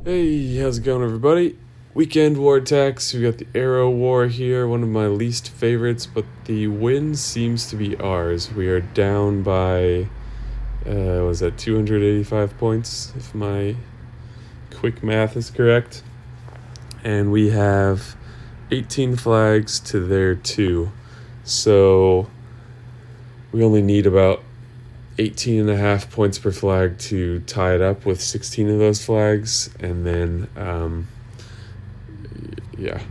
Hey, how's it going, everybody? Weekend war attacks. We got the arrow war here, one of my least favorites, but the win seems to be ours. We are down by, was that 285 points, if my quick math is correct. And we have 18 flags to their 2. So we only need about 18 and a half points per flag to tie it up with 16 of those flags, and then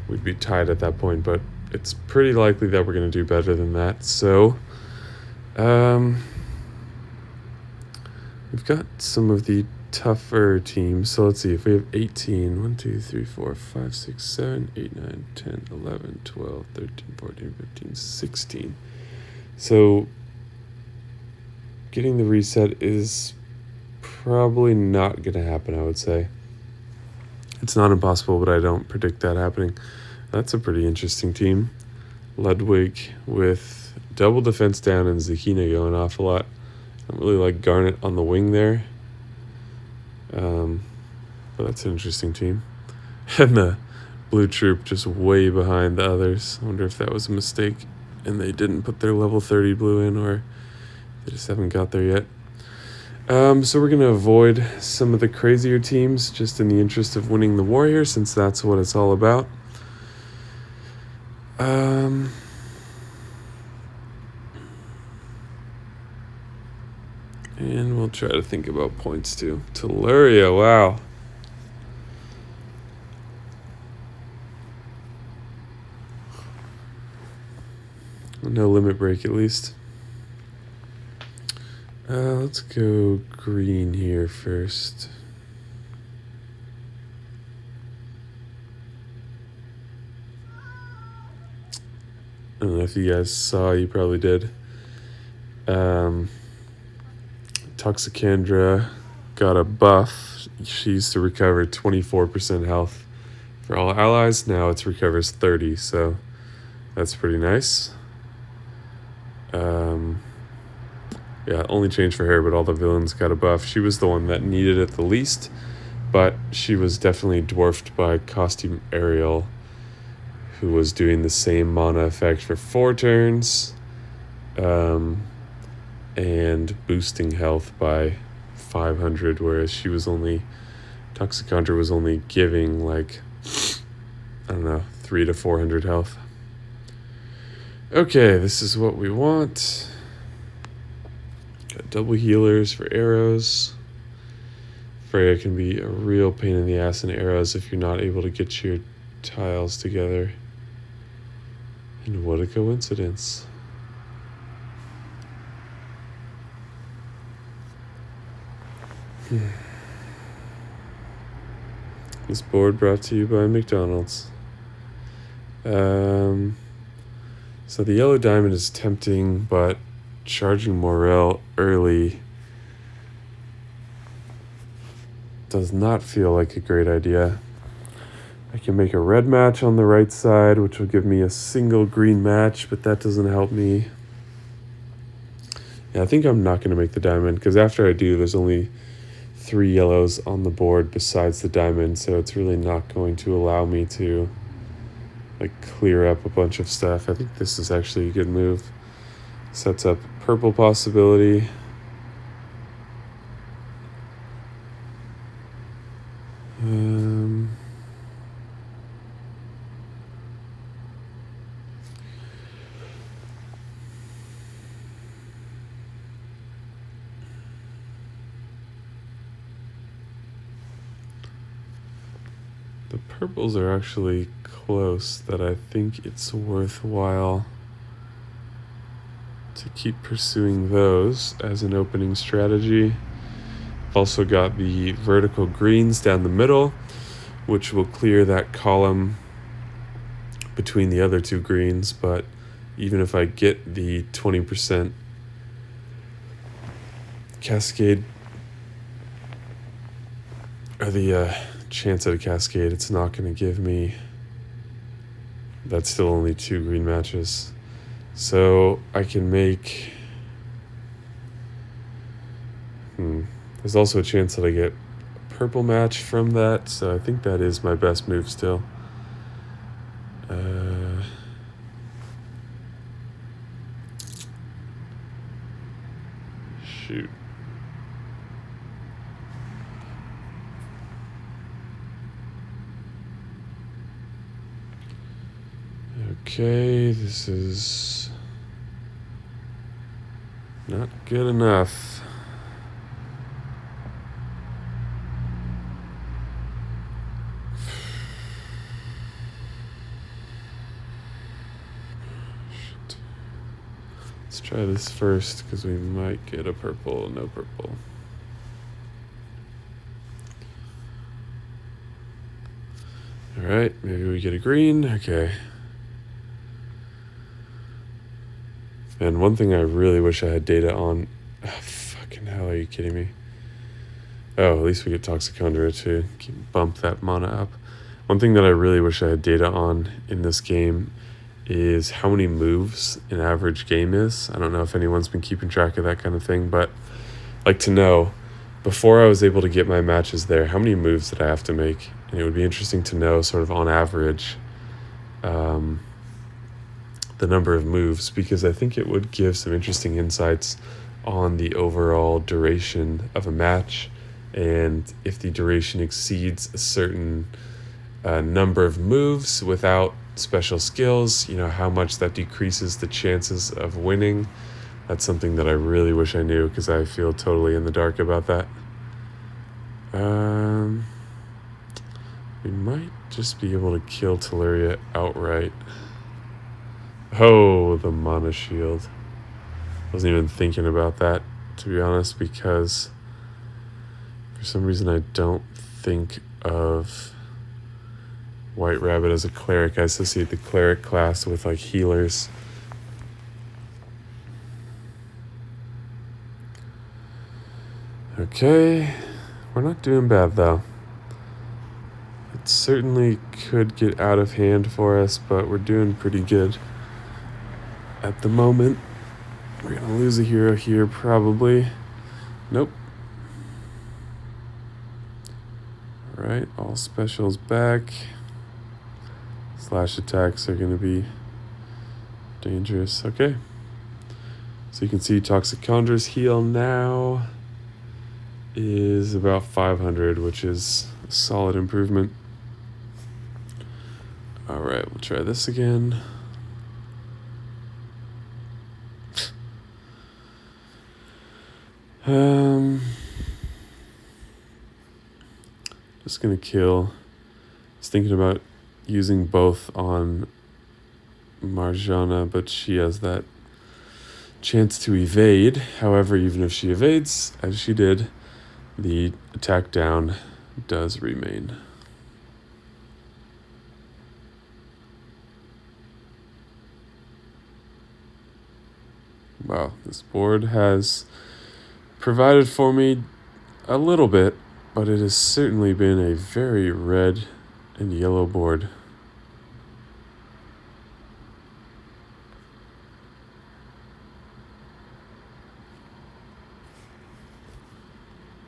we'd be tied at that point, but it's pretty likely that we're going to do better than that. So we've got some of the tougher teams. So let's see, if we have 18, 1 2 3 4 5 6 7 8 9 10 11 12 13 14 15 16. So getting the reset is probably not going to happen, I would say. It's not impossible, but I don't predict that happening. That's a pretty interesting team. Ludwig with double defense down and Zakina going off a lot. I don't really like Garnet on the wing there. But that's an interesting team. And the blue troop just way behind the others. I wonder if that was a mistake and they didn't put their level 30 blue in, or they just haven't got there yet. So we're going to avoid some of the crazier teams just in the interest of winning the war here, since that's what it's all about. And we'll try to think about points too. Telluria, wow. No limit break, at least. Let's go green here first. I don't know if you guys saw, you probably did. Toxicandra got a buff. She used to recover 24% health for all allies. Now it recovers 30, so that's pretty nice. Only change for her, but all the villains got a buff. She was the one that needed it the least, but she was definitely dwarfed by Costume Ariel, who was doing the same mana effect for 4 turns, and boosting health by 500, whereas Toxicandra was only giving 300 to 400 health. Okay, this is what we want. Got double healers for arrows. Freya can be a real pain in the ass in arrows if you're not able to get your tiles together. And what a coincidence. This board brought to you by McDonald's. So the yellow diamond is tempting, but charging Morel early does not feel like a great idea. I can make a red match on the right side, which will give me a single green match, but that doesn't help me. Yeah, I think I'm not going to make the diamond, because after I do, there's only 3 yellows on the board besides the diamond, so it's really not going to allow me to clear up a bunch of stuff. I think this is actually a good move. Sets up purple possibility. The purples are actually close that I think it's worthwhile to keep pursuing those as an opening strategy. I've also got the vertical greens down the middle, which will clear that column between the other 2 greens, but even if I get the 20% cascade, or the chance at a cascade, it's not going to give me, that's still only 2 green matches. So I can make, there's also a chance that I get purple match from that, so I think that is my best move still. Shoot. Okay, this is not good enough. Shit. Let's try this first because we might get a purple. No purple. All right, maybe we get a green. Okay. And one thing I really wish I had data on. Oh, fucking hell, are you kidding me? Oh, at least we get Toxicondria to bump that mana up. One thing that I really wish I had data on in this game is how many moves an average game is. I don't know if anyone's been keeping track of that kind of thing, but I'd like to know, before I was able to get my matches there, how many moves did I have to make? And it would be interesting to know sort of on average the number of moves, because I think it would give some interesting insights on the overall duration of a match, and if the duration exceeds a certain number of moves without special skills, how much that decreases the chances of winning. That's something that I really wish I knew, because I feel totally in the dark about that. We might just be able to kill Teleria outright. Oh, the mana shield. Wasn't even thinking about that, to be honest, because for some reason I don't think of White Rabbit as a cleric. I associate the cleric class with like healers. Okay, we're not doing bad though. It certainly could get out of hand for us, but we're doing pretty good at the moment. We're gonna lose a hero here probably. Nope. Alright, all specials back. Slash attacks are gonna be dangerous. Okay. So you can see Toxicondra's heal now is about 500, which is a solid improvement. Alright, we'll try this again. Just gonna kill. I was thinking about using both on Marjana, but she has that chance to evade. However, even if she evades, as she did, the attack down does remain. Wow, this board has provided for me a little bit, but it has certainly been a very red and yellow board.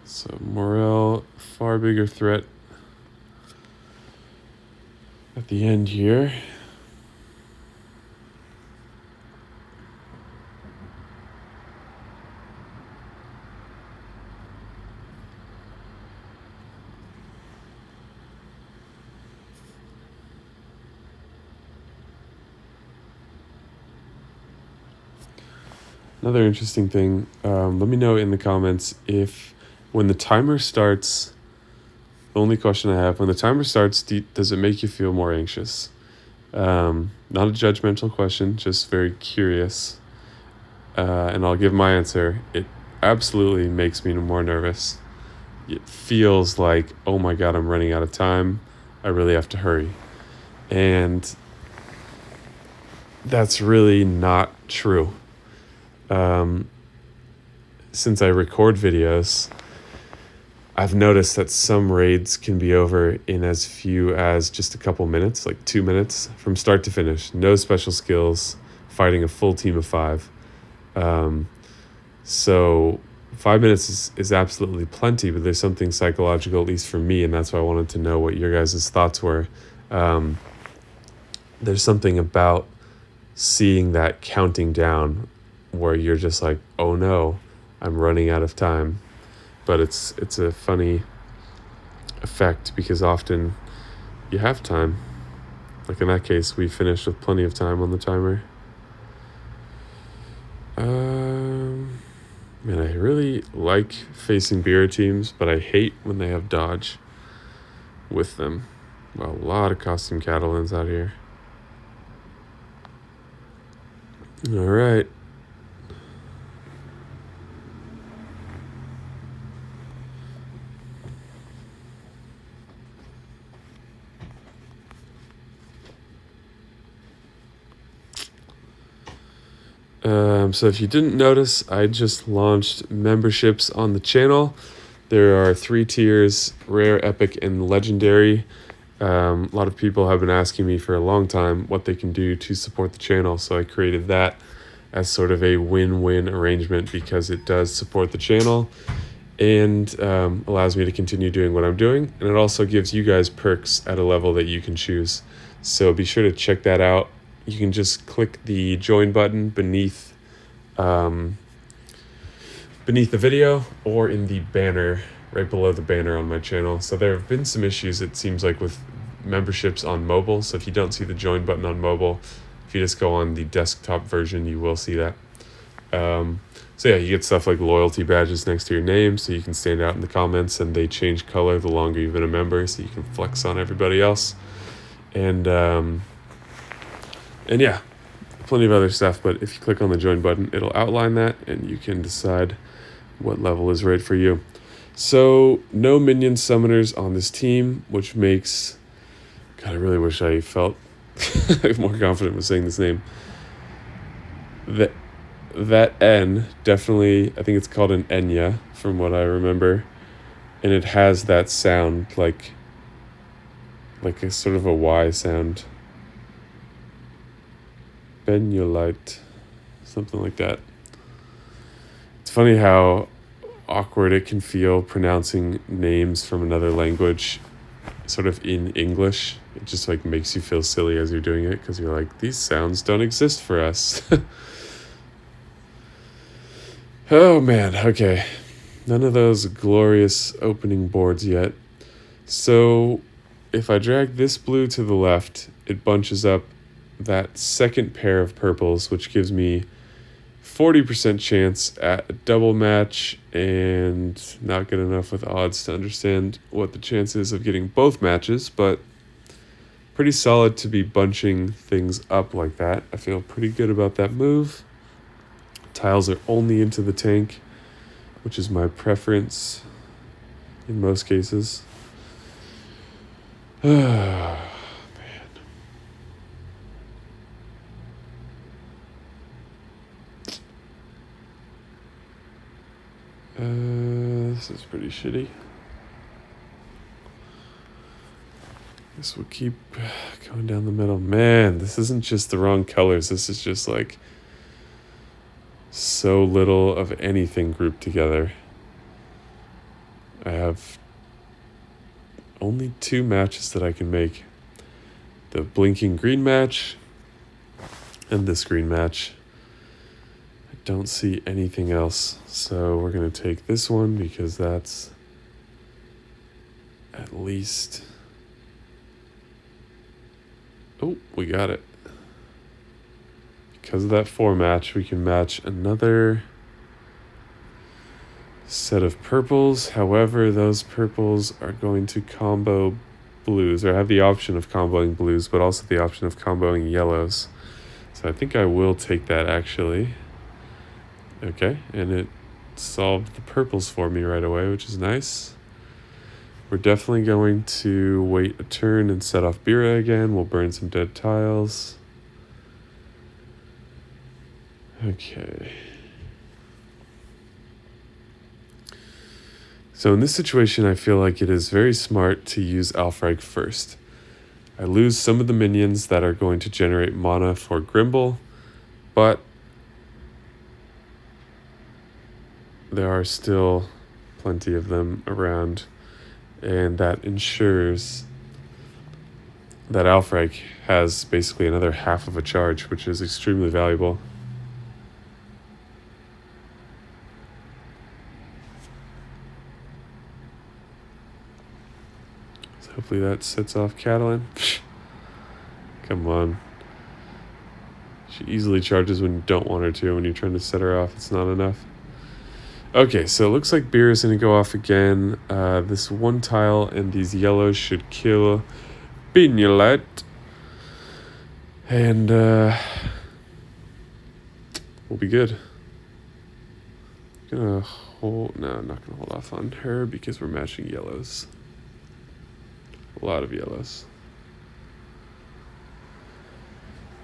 So Morel, far bigger threat at the end here. Another interesting thing, let me know in the comments if when the timer starts, the only question I have, when the timer starts, does it make you feel more anxious? Not a judgmental question, just very curious. And I'll give my answer. It absolutely makes me more nervous. It feels like, oh my God, I'm running out of time. I really have to hurry. And that's really not true. Since I record videos, I've noticed that some raids can be over in as few as just a couple minutes, like 2 minutes from start to finish. No special skills, fighting a full team of 5. So 5 minutes is absolutely plenty, but there's something psychological, at least for me, and that's why I wanted to know what your guys' thoughts were. Um, there's something about seeing that counting down where you're just like, oh no, I'm running out of time. But it's a funny effect because often you have time. Like in that case, we finished with plenty of time on the timer. Man, I really like facing beer teams, but I hate when they have dodge with them. Well, a lot of costume Catalans out here. All right. So if you didn't notice, I just launched memberships on the channel. There are 3 tiers: rare, epic, and legendary. A lot of people have been asking me for a long time what they can do to support the channel, so I created that as sort of a win-win arrangement because it does support the channel and allows me to continue doing what I'm doing, and it also gives you guys perks at a level that you can choose. So be sure to check that out. You can just click the join button beneath the video or in the banner right below the banner on my channel. So there have been some issues, it seems like, with memberships on mobile. So if you don't see the join button on mobile, if you just go on the desktop version, you will see that. So yeah, you get stuff like loyalty badges next to your name so you can stand out in the comments, and they change color the longer you've been a member so you can flex on everybody else. And yeah, plenty of other stuff, but if you click on the join button, it'll outline that and you can decide what level is right for you. So no minion summoners on this team, which makes, God, I really wish I felt more confident with saying this name. That N, definitely, I think it's called an Enya from what I remember, and it has that sound like a sort of a Y sound. Benulite, something like that. It's funny how awkward it can feel pronouncing names from another language sort of in English. It just like makes you feel silly as you're doing it because you're like, these sounds don't exist for us. Oh man, okay. None of those glorious opening boards yet. So if I drag this blue to the left, it bunches up that second pair of purples, which gives me 40% chance at a double match, and not good enough with odds to understand what the chance is of getting both matches, but pretty solid to be bunching things up like that. I feel pretty good about that move. Tiles are only into the tank, which is my preference in most cases. This is pretty shitty. Guess we'll keep going down the middle. Man, this isn't just the wrong colors. This is just like so little of anything grouped together. I have only 2 matches that I can make. The blinking green match and this green match. I don't see anything else. So we're going to take this one because that's at least... Oh, we got it. Because of that 4 match, we can match another set of purples. However, those purples are going to combo blues, or have the option of comboing blues, but also the option of comboing yellows. So I think I will take that, actually. Okay, and it solved the purples for me right away, which is nice. We're definitely going to wait a turn and set off Bira again. We'll burn some dead tiles. Okay. So in this situation, I feel like it is very smart to use Alfrag first. I lose some of the minions that are going to generate mana for Grimble, but there are still plenty of them around, and that ensures that Alfreg has basically another half of a charge, which is extremely valuable. So hopefully that sets off Catalan. Come on. She easily charges when you don't want her to. When you're trying to set her off, it's not enough. Okay, so it looks like Beer is going to go off again. This one tile and these yellows should kill Pignolet. And we'll be good. No, I'm not gonna hold off on her because we're matching yellows. A lot of yellows.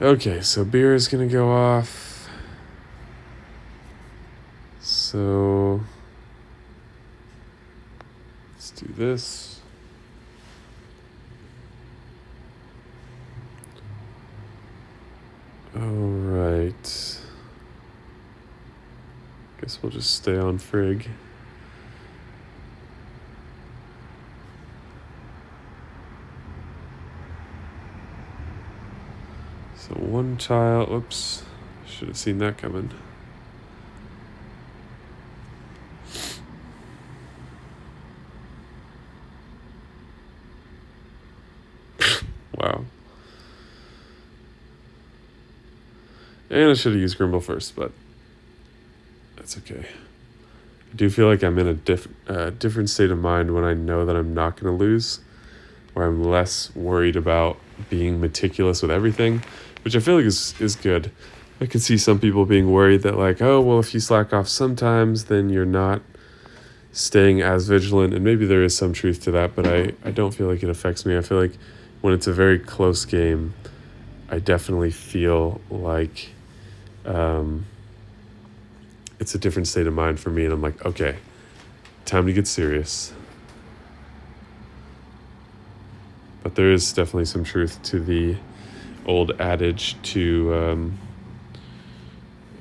Okay, so Beer is gonna go off. So let's do this. All right. Guess we'll just stay on Frigg. So one tile, oops, should have seen that coming. Wow. And I should have used Grimble first, but that's okay. I do feel like I'm in a different state of mind when I know that I'm not going to lose, where I'm less worried about being meticulous with everything, which I feel like is good. I can see some people being worried that like, oh, well, if you slack off sometimes, then you're not staying as vigilant, and maybe there is some truth to that, but I don't feel like it affects me. I feel like when it's a very close game, I definitely feel like it's a different state of mind for me, and I'm like, okay, time to get serious. But there is definitely some truth to the old adage to,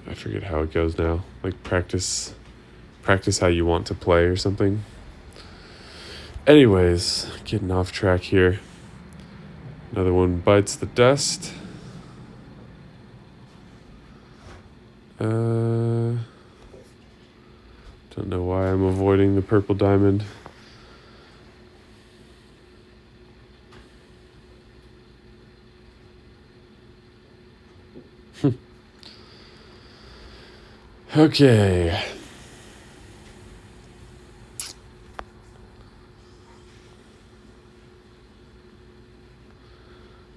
I forget how it goes now, like practice how you want to play or something. Anyways, getting off track here. Another one bites the dust. Don't know why I'm avoiding the purple diamond. Okay.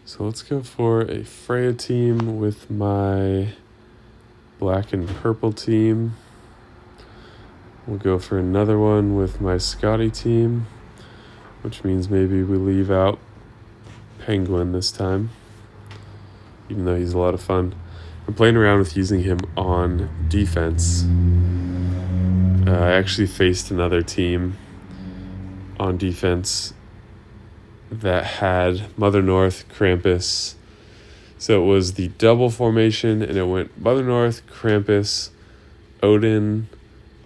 So let's go for a Freya team with my black and purple team. We'll go for another one with my Scotty team, which means maybe we leave out Penguin this time, even though he's a lot of fun. I'm playing around with using him on defense. I actually faced another team on defense that had Mother North, Krampus. So it was the double formation, and it went Mother North, Krampus, Odin,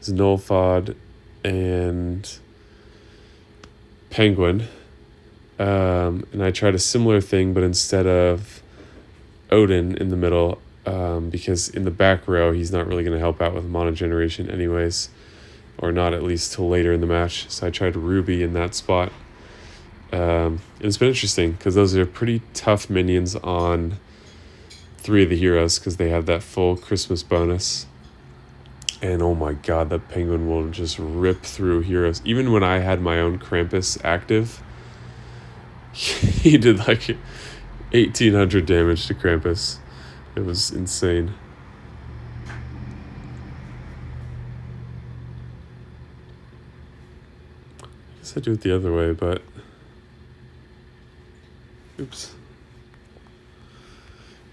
Znolfod, and Penguin. And I tried a similar thing, but instead of Odin in the middle, because in the back row, he's not really going to help out with mono generation anyways, or not at least till later in the match. So I tried Ruby in that spot. And it's been interesting because those are pretty tough minions on 3 of the heroes because they have that full Christmas bonus. And oh my god, that Penguin will just rip through heroes. Even when I had my own Krampus active, he did like 1,800 damage to Krampus. It was insane. I guess I do it the other way, but oops.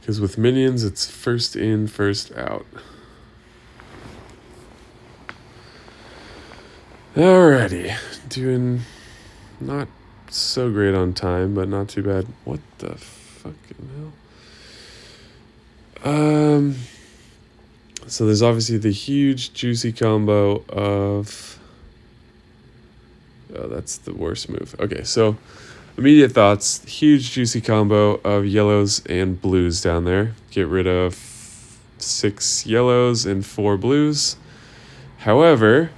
Because with minions, it's first in, first out. Alrighty. Doing not so great on time, but not too bad. What the fucking hell? So there's obviously the huge juicy combo of... Oh, that's the worst move. Okay, so immediate thoughts. Huge juicy combo of yellows and blues down there. Get rid of 6 yellows and 4 blues. However,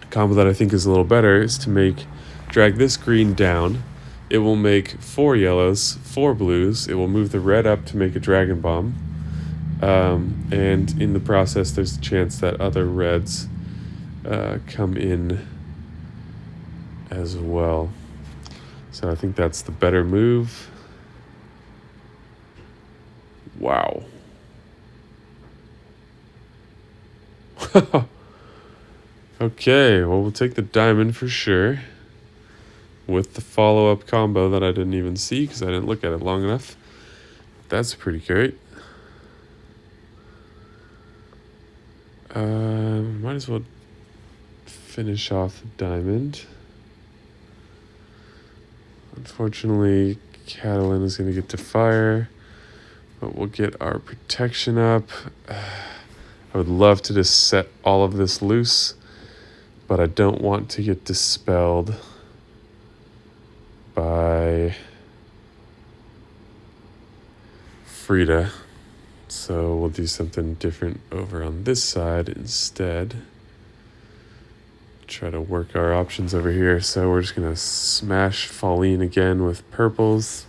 a combo that I think is a little better is to drag this green down. It will make 4 yellows, 4 blues. It will move the red up to make a dragon bomb. And in the process, there's a chance that other reds come in as well. So I think that's the better move. Wow. Okay, well, we'll take the diamond for sure. With the follow-up combo that I didn't even see because I didn't look at it long enough. That's pretty great. Might as well finish off the diamond. Unfortunately, Catalan is going to get to fire, but we'll get our protection up. I would love to just set all of this loose, but I don't want to get dispelled by Frida. So we'll do something different over on this side instead. Try to work our options over here. So we're just going to smash Falline again with purples.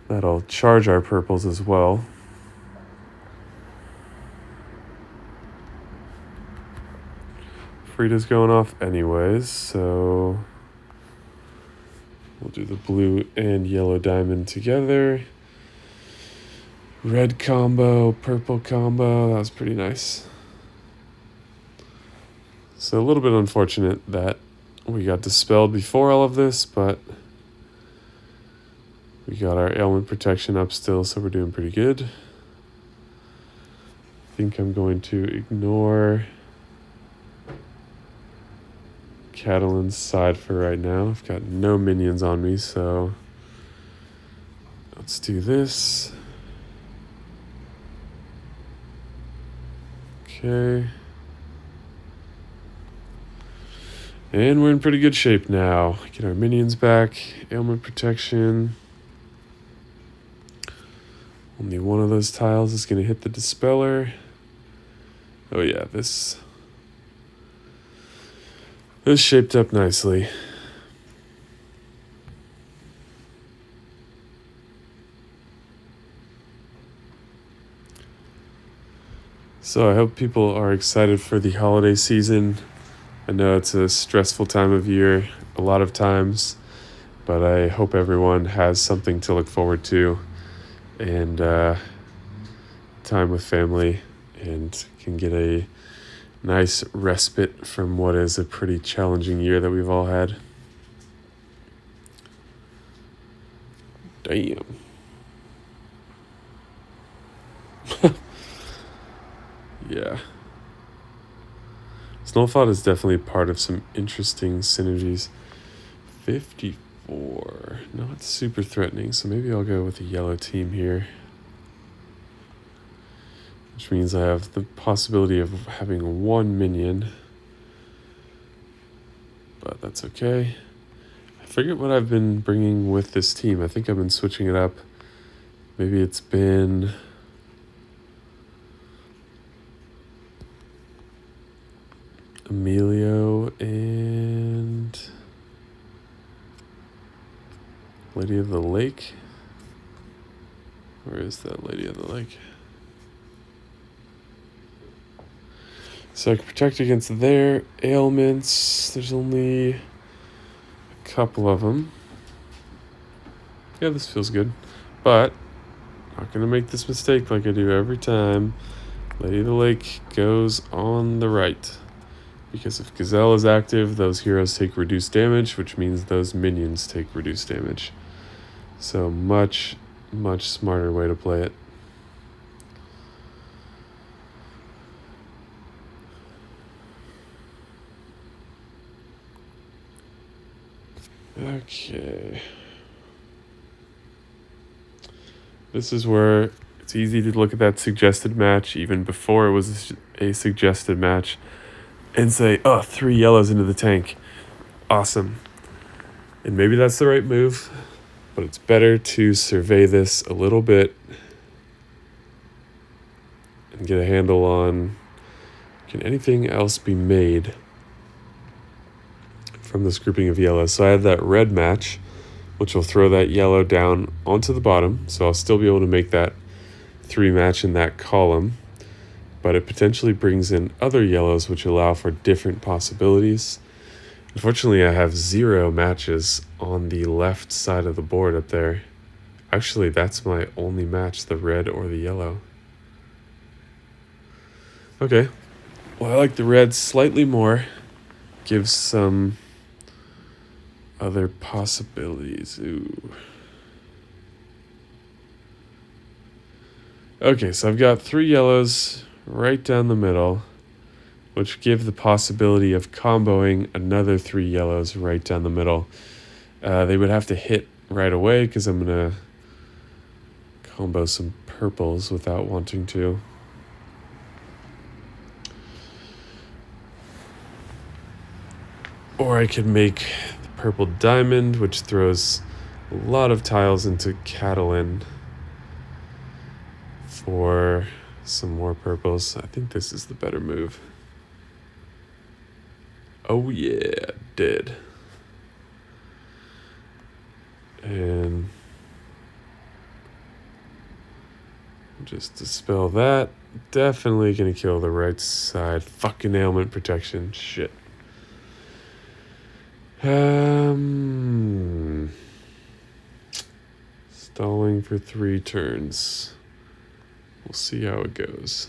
That'll charge our purples as well. Frida's going off anyways, so we'll do the blue and yellow diamond together. Red combo, purple combo, that was pretty nice. So a little bit unfortunate that we got dispelled before all of this, but we got our ailment protection up still, so we're doing pretty good. I think I'm going to ignore Catalan's side for right now. I've got no minions on me, so let's do this. Okay. And we're in pretty good shape now. Get our minions back. Ailment protection. Only one of those tiles is going to hit the dispeller. Oh yeah, this shaped up nicely. So I hope people are excited for the holiday season. I know it's a stressful time of year a lot of times, but I hope everyone has something to look forward to and time with family and can get a nice respite from what is a pretty challenging year that we've all had. Damn. Yeah. Snowfall is definitely part of some interesting synergies. 54. Not super threatening, so maybe I'll go with the yellow team here. Which means I have the possibility of having 1 minion. But that's okay. I forget what I've been bringing with this team. I think I've been switching it up. Maybe it's been... Emilio and Lady of the Lake. Where is that Lady of the Lake? So I can protect against their ailments. There's only a couple of them. Yeah, this feels good. But not going to make this mistake like I do every time. Lady of the Lake goes on the right. Because if Gazelle is active, those heroes take reduced damage, which means those minions take reduced damage. So much, much smarter way to play it. Okay. This is where It's easy to look at that suggested match, even before it was a suggested match, and say, oh, 3 yellows into the tank. Awesome. And maybe that's the right move, but it's better to survey this a little bit and get a handle on, can anything else be made from this grouping of yellows? So I have that red match, which will throw that yellow down onto the bottom. So I'll still be able to make that 3 match in that column, but it potentially brings in other yellows, which allow for different possibilities. Unfortunately, I have 0 matches on the left side of the board up there. Actually, that's my only match, the red or the yellow. Okay, well, I like the red slightly more. Gives some other possibilities. Ooh. Okay, so I've got 3 yellows right down the middle, which give the possibility of comboing another 3 yellows right down the middle. They would have to hit right away because I'm going to combo some purples without wanting to. Or I could make the purple diamond, which throws a lot of tiles into Catalan for some more purples. I think this is the better move. Oh yeah, did. And just dispel that. Definitely gonna kill the right side. Fucking ailment protection. Shit. Stalling for 3 turns. We'll see how it goes.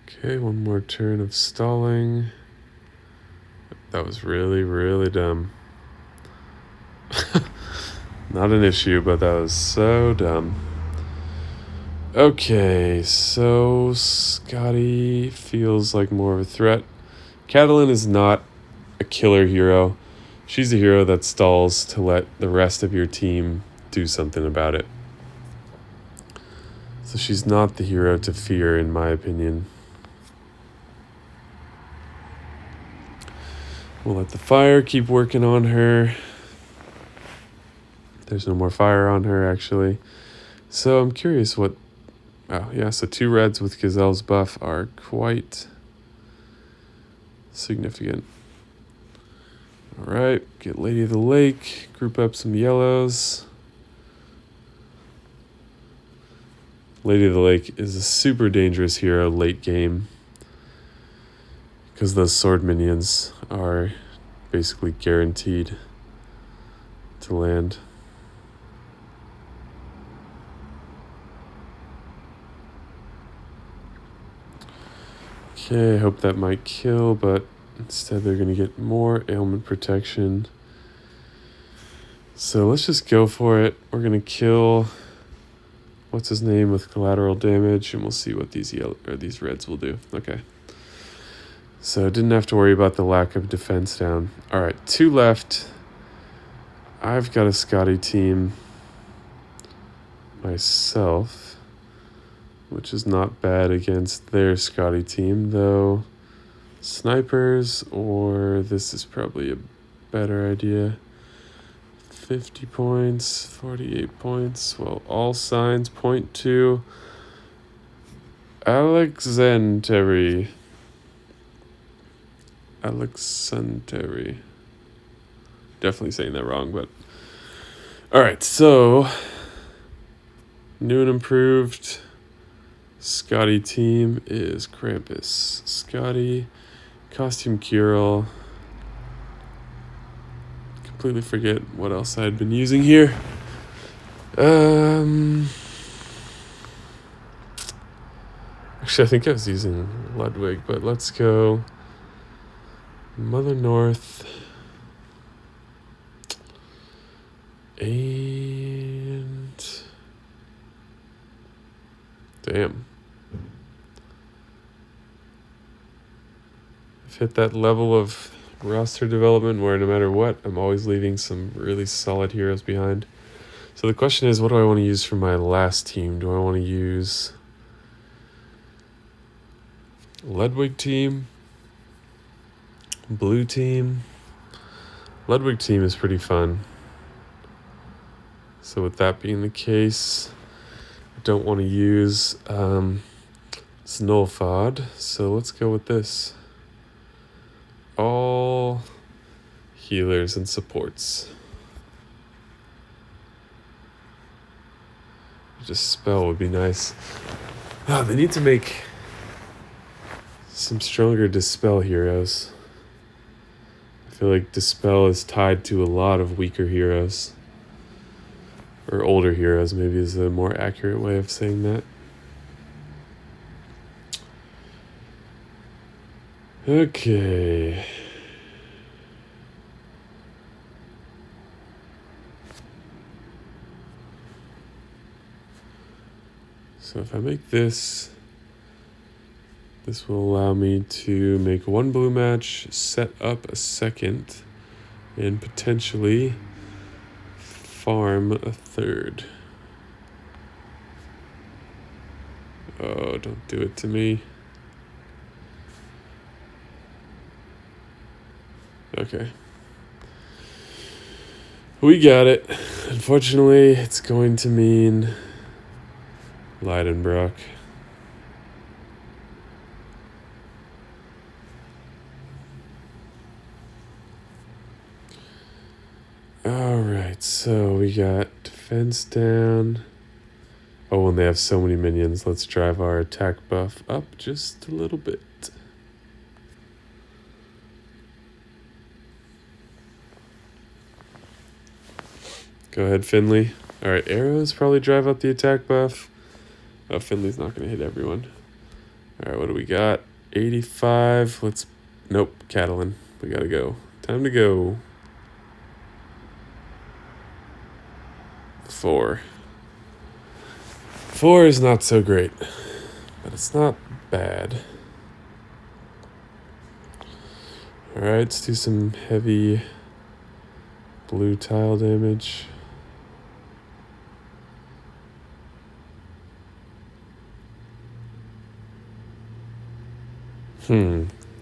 Okay, 1 more turn of stalling. That was really, really dumb. Not an issue, but that was so dumb. Okay, so Scotty feels like more of a threat. Catalan is not a killer hero. She's a hero that stalls to let the rest of your team do something about it. So she's not the hero to fear, in my opinion. We'll let the fire keep working on her. There's no more fire on her, actually. So I'm curious what... Oh, yeah, so 2 reds with Gazelle's buff are quite significant. All right, get Lady of the Lake, group up some yellows. Lady of the Lake is a super dangerous hero late game because those sword minions are basically guaranteed to land. Okay, I hope that might kill, but instead they're going to get more ailment protection. So let's just go for it. We're going to kill what's his name with collateral damage, and we'll see what these these reds will do. Okay. So didn't have to worry about the lack of defense down. All right, 2 left. I've got a Scotty team myself, which is not bad against their Scotty team, though snipers, or this is probably a better idea. 50 points, 48 points. Well, all signs point to Alexandri. Definitely saying that wrong, but... All right, so... New and improved Scotty team is Krampus. Scotty, Costume Kirill. Completely forget what else I had been using here. Actually, I think I was using Ludwig, but let's go Mother North and damn. hit that level of roster development where no matter what, I'm always leaving some really solid heroes behind. So the question is, what do I want to use for my last team? Do I want to use Ludwig team? Blue team? Ludwig team is pretty fun. So with that being the case, I don't want to use Snowfod, so let's go with this. All healers and supports. Just spell would be nice. Oh, they need to make some stronger dispel heroes. I feel like dispel is tied to a lot of weaker heroes. Or older heroes, maybe is a more accurate way of saying that. Okay. So if I make this will allow me to make one blue match, set up a second, and potentially farm a third. Oh, don't do it to me. Okay. We got it. Unfortunately, it's going to mean Leidenbrock. Alright, so we got defense down. Oh, and they have so many minions. Let's drive our attack buff up just a little bit. Go ahead, Finley. Alright, arrows probably drive up the attack buff. Oh, Finley's not going to hit everyone. Alright, what do we got? 85. Let's... Nope, Catalan. We gotta go. Time to go. 4. 4 is not so great, but it's not bad. Alright, let's do some heavy blue tile damage.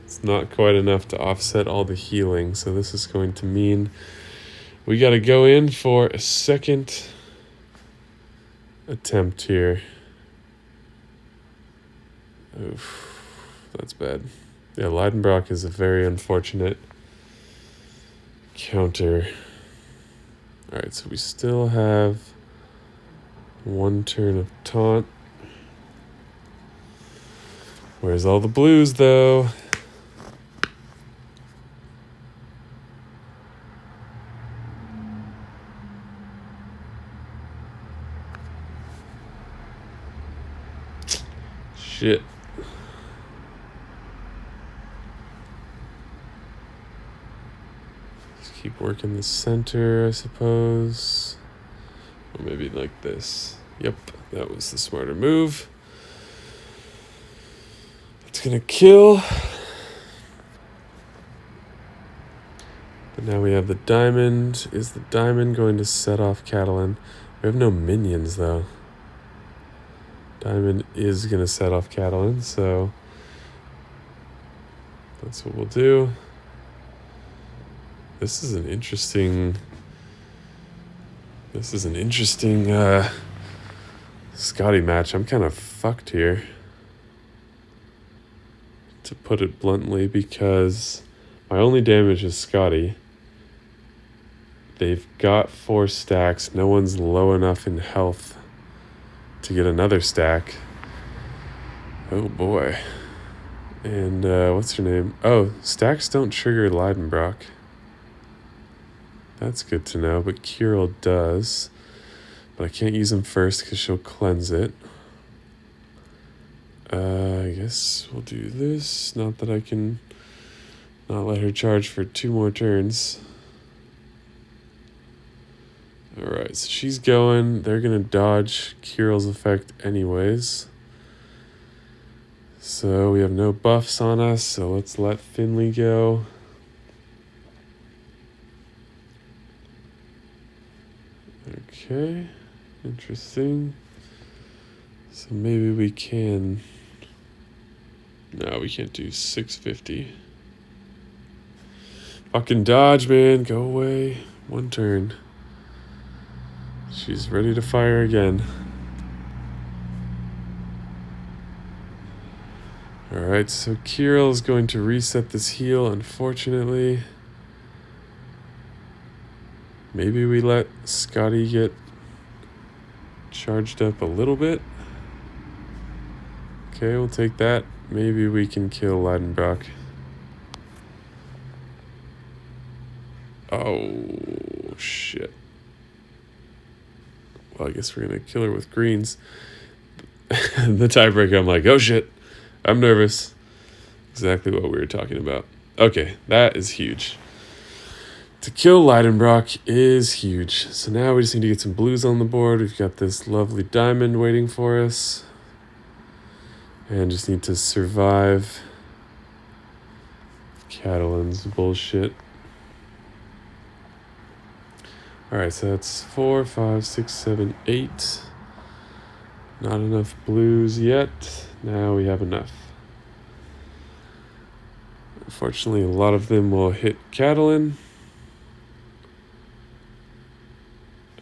It's not quite enough to offset all the healing, so this is going to mean we gotta go in for a second attempt here. Oof, that's bad. Yeah, Leidenbrock is a very unfortunate counter. Alright, so we still have one turn of taunt. Where's all the blues, though? Shit. Just keep working the center, I suppose. Or maybe like this. Yep, that was the smarter move. It's gonna kill. But now we have the diamond. Is the diamond going to set off Catalan? We have no minions, though. Diamond is going to set off Catalan, so that's what we'll do. This is an interesting Scotty match. I'm kind of fucked here, to put it bluntly, because my only damage is Scotty. They've got 4 stacks. No one's low enough in health to get another stack. Oh boy. And what's her name? Oh, stacks don't trigger Leidenbrock. That's good to know, but Kirill does. But I can't use him first because she'll cleanse it. I guess we'll do this. Not that I can not let her charge for 2 more turns. Alright, so she's going. They're going to dodge Kirill's effect anyways. So we have no buffs on us, so let's let Finley go. Okay, interesting. So maybe we can... No, we can't do 650. Fucking dodge, man. Go away. One turn. She's ready to fire again. Alright, so Kirill is going to reset this heal, unfortunately. Maybe we let Scotty get charged up a little bit. Okay, we'll take that. Maybe we can kill Leidenbrock. Oh, shit. Well, I guess we're going to kill her with greens. The tiebreaker, I'm like, oh shit. I'm nervous. Exactly what we were talking about. Okay, that is huge. To kill Leidenbrock is huge. So now we just need to get some blues on the board. We've got this lovely diamond waiting for us. And just need to survive Catalan's bullshit. Alright, so that's 4, 5, 6, 7, 8. Not enough blues yet. Now we have enough. Unfortunately, a lot of them will hit Catalan.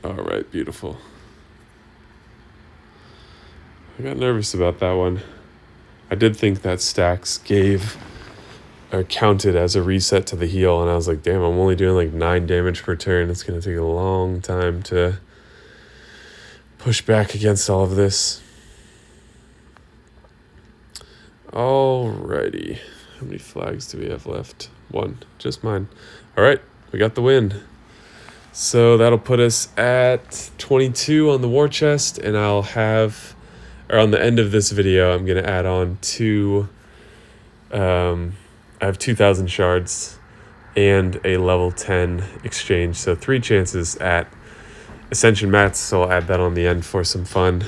Alright, beautiful. I got nervous about that one. I did think that stacks gave or counted as a reset to the heal, and I was like, damn, I'm only doing like 9 damage per turn. It's going to take a long time to push back against all of this. Alrighty. How many flags do we have left? 1. Just mine. Alright, we got the win. So that'll put us at 22 on the war chest, and I'll have, or on the end of this video, I'm going to add on 2, I have 2,000 shards and a level 10 exchange. So 3 chances at Ascension mats, so I'll add that on the end for some fun.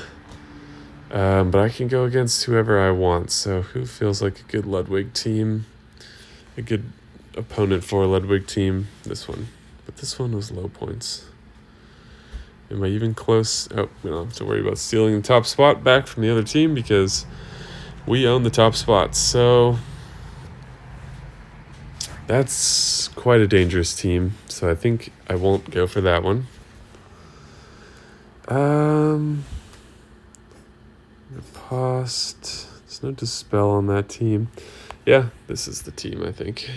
But I can go against whoever I want. So who feels like a good Ludwig team? A good opponent for a Ludwig team? This one. But this one was low points. Am I even close? Oh, we don't have to worry about stealing the top spot back from the other team because we own the top spot. So that's quite a dangerous team. So I think I won't go for that one. Post. There's no dispel on that team. Yeah, this is the team, I think.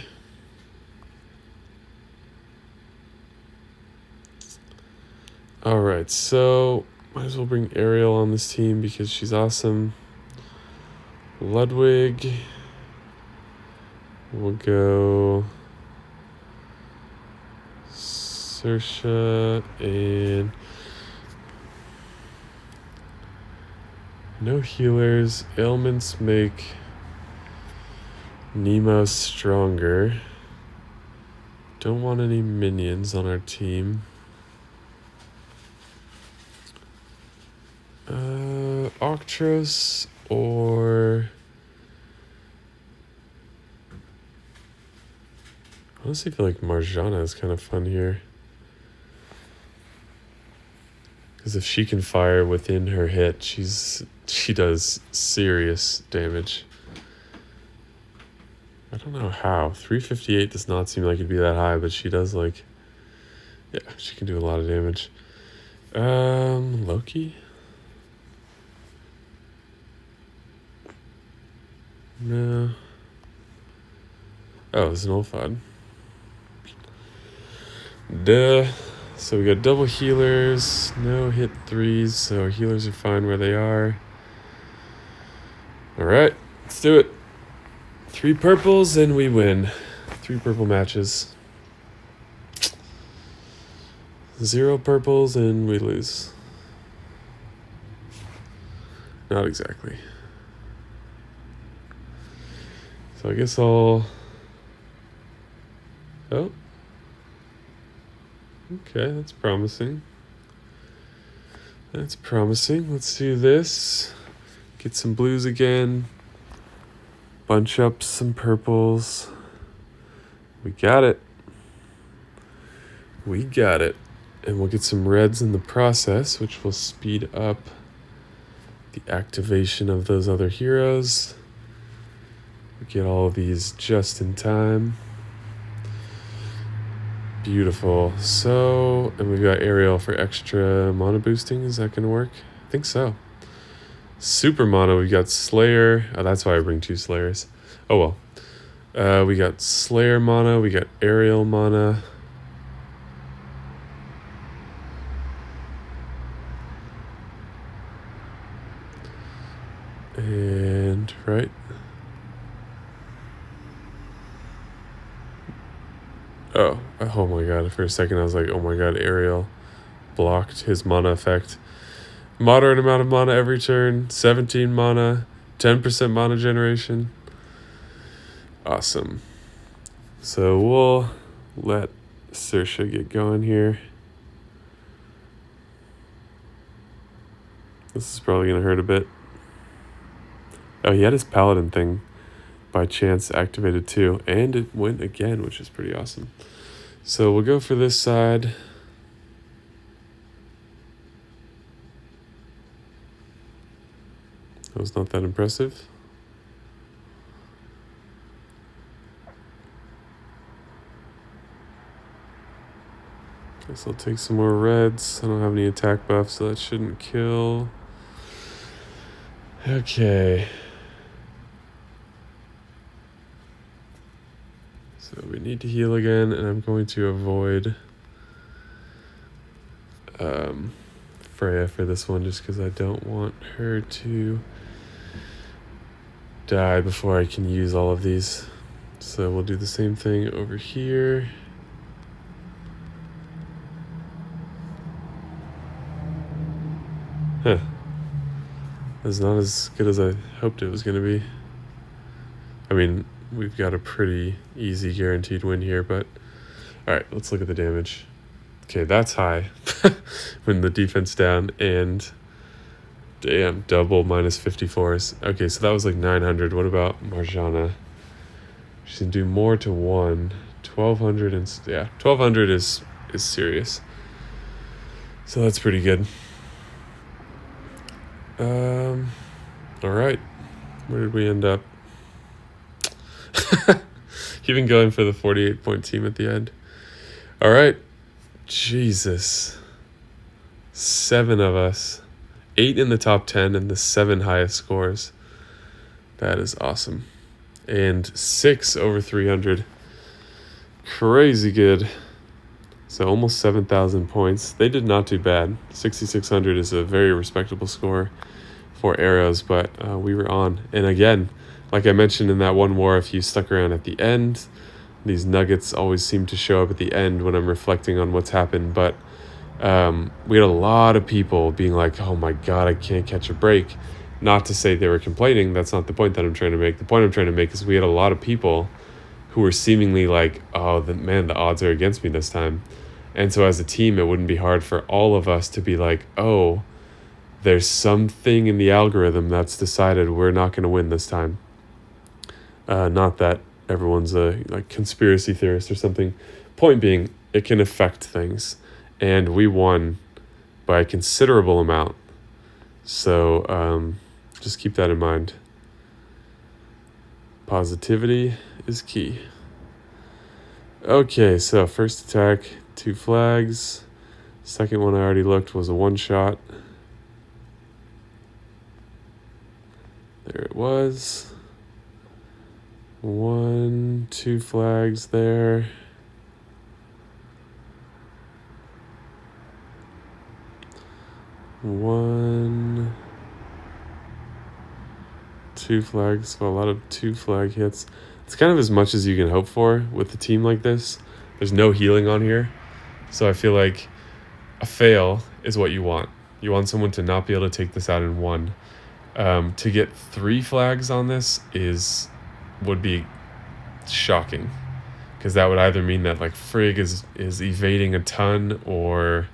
Alright, so might as well bring Ariel on this team because she's awesome. Ludwig. We'll go Saoirse and no healers. Ailments make Nemo stronger. Don't want any minions on our team. Octros or... I honestly feel like Marjana is kind of fun here. Because if she can fire within her hit, she does serious damage. I don't know how. 358 does not seem like it'd be that high, but she does like... Yeah, she can do a lot of damage. Loki? No. Oh, it's an Olfad. Duh. So we got double healers, no hit 3s, so our healers are fine where they are. Alright, let's do it. 3 purples and we win. 3 purple matches. 0 purples and we lose. Not exactly. So I guess I'll... Oh. Okay, that's promising. That's promising. Let's do this. Get some blues again. bunch up some purples. We got it. We got it. And we'll get some reds in the process, which will speed up the activation of those other heroes. We get all of these just in time. Beautiful. So, and we've got Ariel for extra mana boosting. Is that going to work? I think so. Super mana, we got Slayer. Oh, that's why I bring 2 Slayers. Oh well. We got Slayer mana, we got Ariel mana. And, right. Oh my god, for a second I was like, oh my god, Ariel blocked his mana effect. Moderate amount of mana every turn, 17 mana, 10% mana generation. Awesome. So we'll let Saoirse get going here. This is probably going to hurt a bit. Oh, he had his paladin thing by chance activated too, and it went again, which is pretty awesome. So we'll go for this side. That was not that impressive. Guess I'll take some more reds. I don't have any attack buffs, so that shouldn't kill. Okay. So we need to heal again, and I'm going to avoid Freya for this one just because I don't want her to die before I can use all of these. So we'll do the same thing over here. Huh. That's not as good as I hoped it was going to be. I mean, we've got a pretty easy guaranteed win here, but... Alright, let's look at the damage. Okay, that's high. When the defense down, and... Damn, double minus 54s. Okay, so that was like 900. What about Marjana? She can do more to 1. 1200 and... Yeah, 1200 is serious. So that's pretty good. Alright. Where did we end up? Even going for the 48-point team at the end. Alright. Jesus. 7 of us. 8 in the top 10 and the 7 highest scores. That is awesome. And 6 over 300. Crazy good. So almost 7,000 points. They did not do bad. 6,600 is a very respectable score for arrows, but we were on. And again, like I mentioned in that one war, if you stuck around at the end, these nuggets always seem to show up at the end when I'm reflecting on what's happened. But we had a lot of people being like, oh my God, I can't catch a break. Not to say they were complaining. That's not the point that I'm trying to make. The point I'm trying to make is we had a lot of people who were seemingly like, oh, the odds are against me this time. And so as a team, it wouldn't be hard for all of us to be like, oh, there's something in the algorithm that's decided we're not going to win this time. Not that everyone's a like conspiracy theorist or something. Point being, it can affect things. And we won by a considerable amount. So just keep that in mind. Positivity is key. Okay, so first attack, 2 flags. Second one I already looked was a 1-shot. There it was. 1, 2 flags there. One, 2 flags, so a lot of 2 flag hits. It's kind of as much as you can hope for with a team like this. There's no healing on here. So I feel like a fail is what you want. You want someone to not be able to take this out in 1. To get 3 flags on this would be shocking. Because that would either mean that like Frigg is evading a ton, or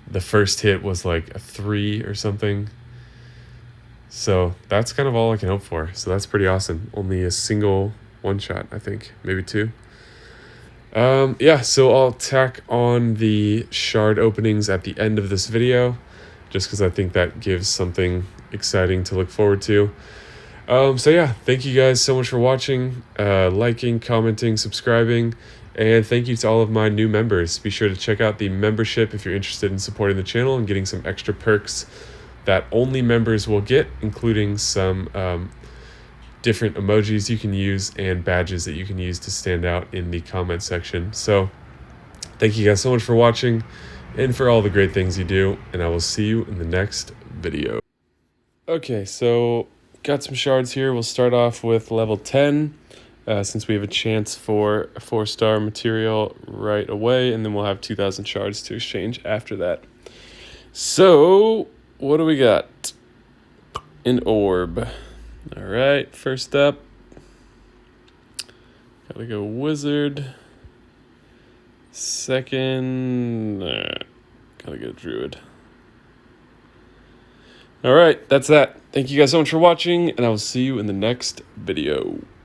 the first hit was like a 3 or something. So that's kind of all I can hope for. So that's pretty awesome. Only a single one shot, I think, maybe two. Yeah, so I'll tack on the shard openings at the end of this video, just because I think that gives something exciting to look forward to. So yeah, thank you guys so much for watching, liking, commenting, subscribing, and thank you to all of my new members. Be sure to check out the membership if you're interested in supporting the channel and getting some extra perks that only members will get, including some different emojis you can use and badges that you can use to stand out in the comment section. So thank you guys so much for watching and for all the great things you do, and I will see you in the next video. Okay, so got some shards here. We'll start off with level 10, since we have a chance for a 4-star material right away, and then we'll have 2,000 shards to exchange after that. So what do we got? An orb. All right, first up, gotta go wizard. Second, gotta go druid. All right, that's that. Thank you guys so much for watching, and I will see you in the next video.